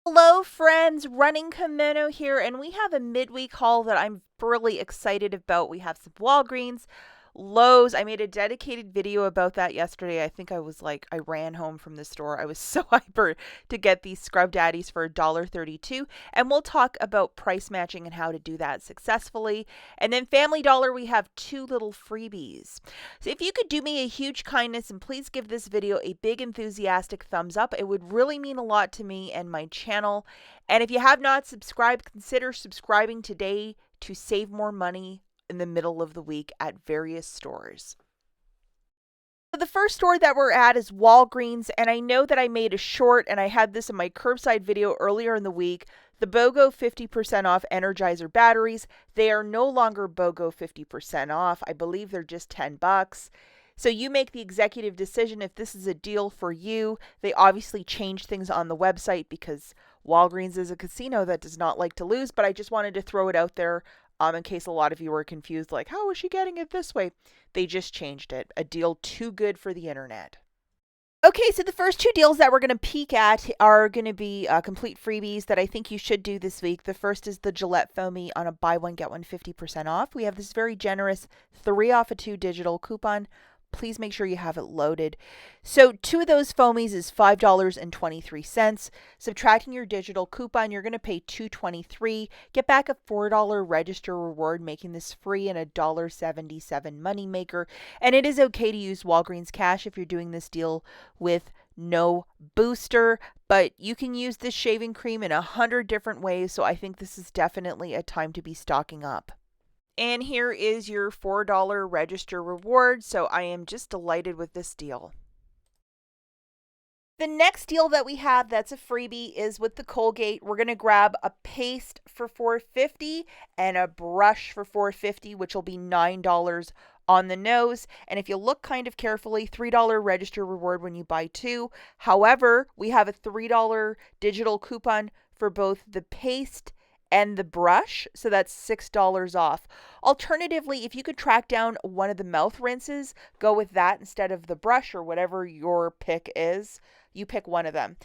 Hello friends, Running Kimono here, and we have a midweek haul that I'm really excited about. We have some Walgreens, Lowe's. I made a dedicated video about that yesterday. I think I ran home from the store. I was so hyper to get these Scrub Daddies for $1.32, and we'll talk about price matching and how to do that successfully. And then Family Dollar, we have two little freebies. So if you could do me a huge kindness and please give this video a big enthusiastic thumbs up, it would really mean a lot to me and my channel. And if you have not subscribed, consider subscribing today to save more money in the middle of the week at various stores. So the first store that we're at is Walgreens, and I know that I made a short and I had this in my curbside video earlier in the week. The BOGO 50% off Energizer batteries, they are no longer BOGO 50% off. I believe they're just $10. So you make the executive decision if this is a deal for you. They obviously changed things on the website because Walgreens is a casino that does not like to lose, but I just wanted to throw it out there in case a lot of you were confused, like, how is she getting it this way? They just changed it. A deal too good for the internet. Okay, so the first two deals that we're going to peek at are going to be complete freebies that I think you should do this week. The first is the Gillette Foamy on a buy one, get one 50% off. We have this very generous 3 off of 2 digital coupon. Please make sure you have it loaded. So 2 of those foamies is $5.23. Subtracting your digital coupon, you're going to pay $2.23. Get back a $4 register reward, making this free and a $1.77 moneymaker. And it is okay to use Walgreens cash if you're doing this deal with no booster, but you can use this shaving cream in 100 different ways. So I think this is definitely a time to be stocking up. And here is your $4 register reward. So I am just delighted with this deal. The next deal that we have that's a freebie is with the Colgate. We're going to grab a paste for $4.50 and a brush for $4.50, which will be $9 on the nose. And if you look kind of carefully, $3 register reward when you buy 2. However, we have a $3 digital coupon for both the paste and the brush, so that's $6 off. Alternatively, if you could track down one of the mouth rinses, go with that instead of the brush or whatever your pick is. You pick one of them.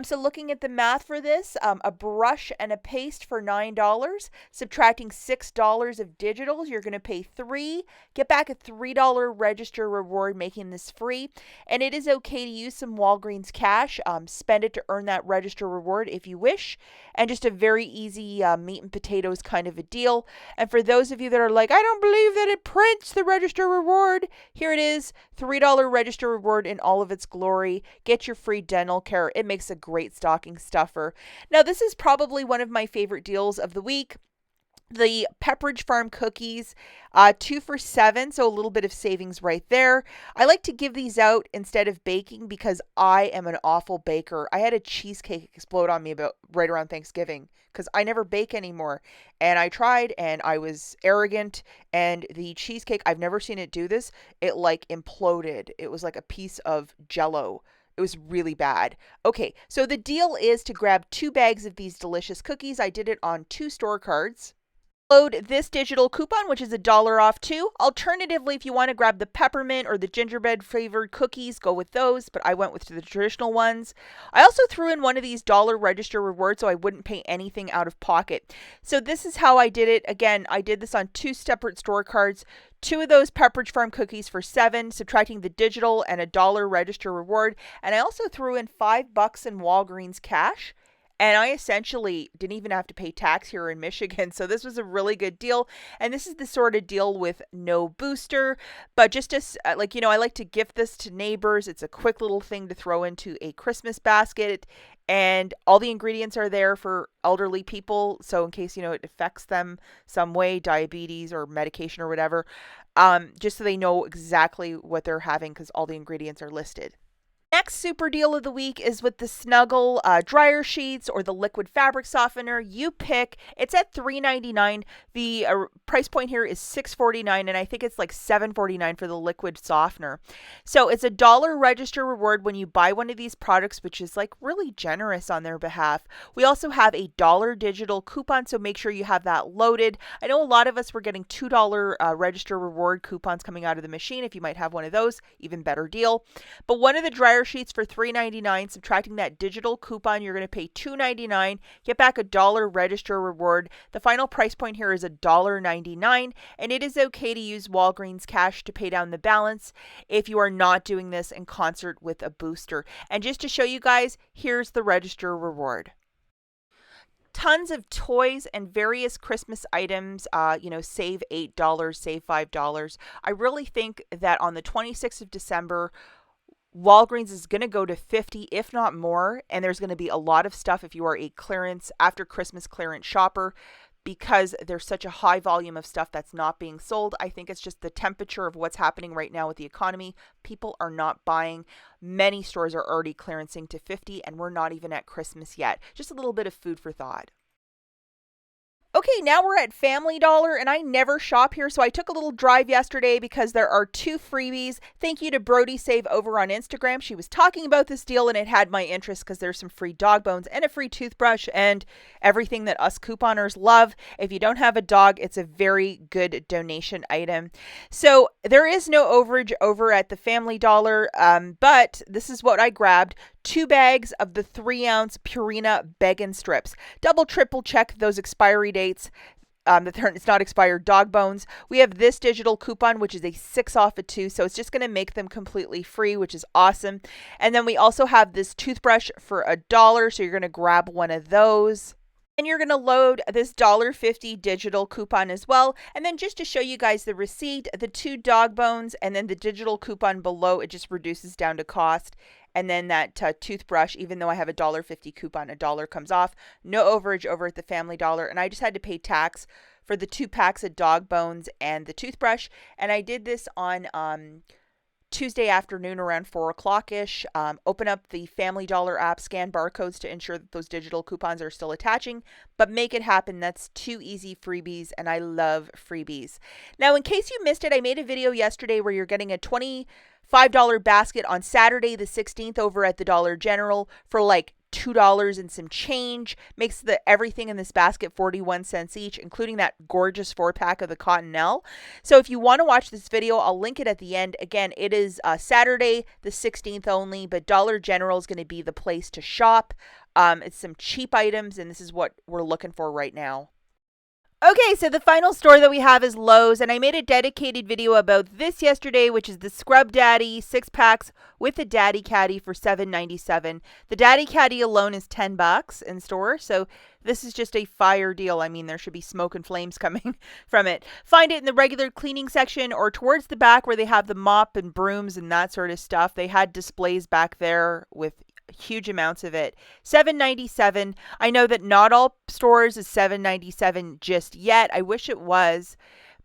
So looking at the math for this, a brush and a paste for $9, subtracting $6 of digitals, you're going to pay $3. Get back a $3 register reward, making this free. And it is okay to use some Walgreens cash. Spend it to earn that register reward if you wish. And just a very easy meat and potatoes kind of a deal. And for those of you that are like, I don't believe that it prints the register reward, here it is, $3 register reward in all of its glory. Get your free dental care. It makes a great stocking stuffer. Now, this is probably one of my favorite deals of the week. The Pepperidge Farm cookies, 2 for $7, so a little bit of savings right there. I like to give these out instead of baking because I am an awful baker. I had a cheesecake explode on me about right around Thanksgiving because I never bake anymore. And I tried and I was arrogant, and the cheesecake, I've never seen it do this. It like imploded. It was like a piece of Jello. It was really bad. Okay, so the deal is to grab 2 bags of these delicious cookies. I did it on 2 store cards. Load this digital coupon, which is $1 off too. Alternatively, if you want to grab the peppermint or the gingerbread flavored cookies, go with those, but I went with the traditional ones. I also threw in one of these dollar register rewards so I wouldn't pay anything out of pocket. So this is how I did it. Again, I did this on 2 separate store cards. 2 of those Pepperidge Farm cookies for $7, subtracting the digital and a $1 register reward. And I also threw in $5 in Walgreens cash. And I essentially didn't even have to pay tax here in Michigan. So this was a really good deal. And this is the sort of deal with no booster. But just as, I like to gift this to neighbors. It's a quick little thing to throw into a Christmas basket. And all the ingredients are there for elderly people. So in case, it affects them some way, diabetes or medication or whatever, just so they know exactly what they're having because all the ingredients are listed. Next super deal of the week is with the Snuggle dryer sheets or the liquid fabric softener. You pick. It's at $3.99. The price point here is $6.49, and I think it's like $7.49 for the liquid softener. So it's a $1 register reward when you buy one of these products, which is like really generous on their behalf. We also have a $1 digital coupon, so make sure you have that loaded. I know a lot of us were getting $2 register reward coupons coming out of the machine. If you might have one of those, even better deal. But one of the dryer flyer sheets for $3.99. Subtracting that digital coupon, you're going to pay $2.99. Get back a $1 register reward. The final price point here is $1.99, and it is okay to use Walgreens cash to pay down the balance if you are not doing this in concert with a booster. And just to show you guys, here's the register reward. Tons of toys and various Christmas items, save $8, save $5. I really think that on the 26th of December, Walgreens is going to go to 50, if not more, and there's going to be a lot of stuff if you are a clearance, after Christmas clearance shopper, because there's such a high volume of stuff that's not being sold. I think it's just the temperature of what's happening right now with the economy. People are not buying. Many stores are already clearancing to 50, and we're not even at Christmas yet. Just a little bit of food for thought. Okay, now we're at Family Dollar, and I never shop here, so I took a little drive yesterday because there are 2 freebies. Thank you to Brody Save over on Instagram. She was talking about this deal, and it had my interest because there's some free dog bones and a free toothbrush and everything that us couponers love. If you don't have a dog, it's a very good donation item. So there is no overage over at the Family Dollar, but this is what I grabbed. 2 bags of the 3-ounce Purina Beggin' Strips. Double, triple check those expiry dates. It's not expired dog bones. We have this digital coupon, which is a 6 off of 2. So it's just going to make them completely free, which is awesome. And then we also have this toothbrush for $1. So you're going to grab one of those. And you're going to load this $1.50 digital coupon as well. And then just to show you guys the receipt, the 2 dog bones and then the digital coupon below, it just reduces down to cost. And then that toothbrush, even though I have a $1.50 coupon, $1 comes off. No overage over at the Family Dollar. And I just had to pay tax for the 2 packs of dog bones and the toothbrush. And I did this on Tuesday afternoon around 4 o'clock-ish. Open up the Family Dollar app, scan barcodes to ensure that those digital coupons are still attaching, but make it happen. That's 2 easy freebies, and I love freebies. Now, in case you missed it, I made a video yesterday where you're getting a $25 basket on Saturday the 16th over at the Dollar General for like $2 and some change. Makes everything in this basket 41 cents each, including that gorgeous 4-pack of the Cottonelle. So if you want to watch this video, I'll link it at the end. Again, it is Saturday the 16th only, but Dollar General is going to be the place to shop. It's some cheap items, and this is what we're looking for right now. Okay, so the final store that we have is Lowe's, and I made a dedicated video about this yesterday, which is the Scrub Daddy 6 packs with the Daddy Caddy for $7.97. The Daddy Caddy alone is $10 in store, so this is just a fire deal. I mean, there should be smoke and flames coming from it. Find it in the regular cleaning section or towards the back where they have the mop and brooms and that sort of stuff. They had displays back there with huge amounts of it. $7.97. I know that not all stores is $7.97 just yet. I wish it was.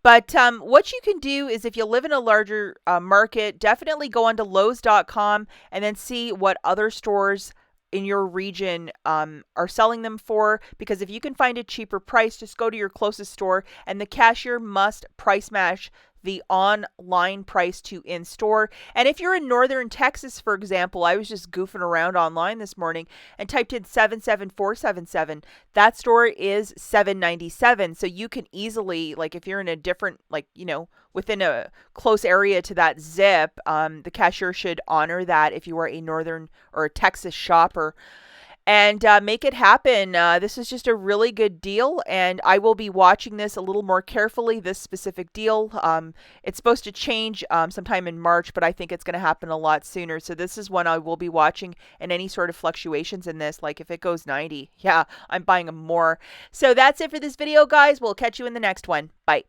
But what you can do is, if you live in a larger market, definitely go onto Lowes.com and then see what other stores in your region are selling them for, because if you can find a cheaper price, just go to your closest store, and the cashier must price match the online price to in-store. And if you're in northern Texas, for example, I was just goofing around online this morning and typed in 77477. That store is $7.97. So you can easily, like if you're in a different, within a close area to that zip, the cashier should honor that if you are a northern or a Texas shopper. And make it happen. This is just a really good deal, and I will be watching this a little more carefully, this specific deal. It's supposed to change sometime in March, but I think it's going to happen a lot sooner. So this is one I will be watching, and any sort of fluctuations in this, like if it goes 90, yeah, I'm buying more. So that's it for this video, guys. We'll catch you in the next one. Bye.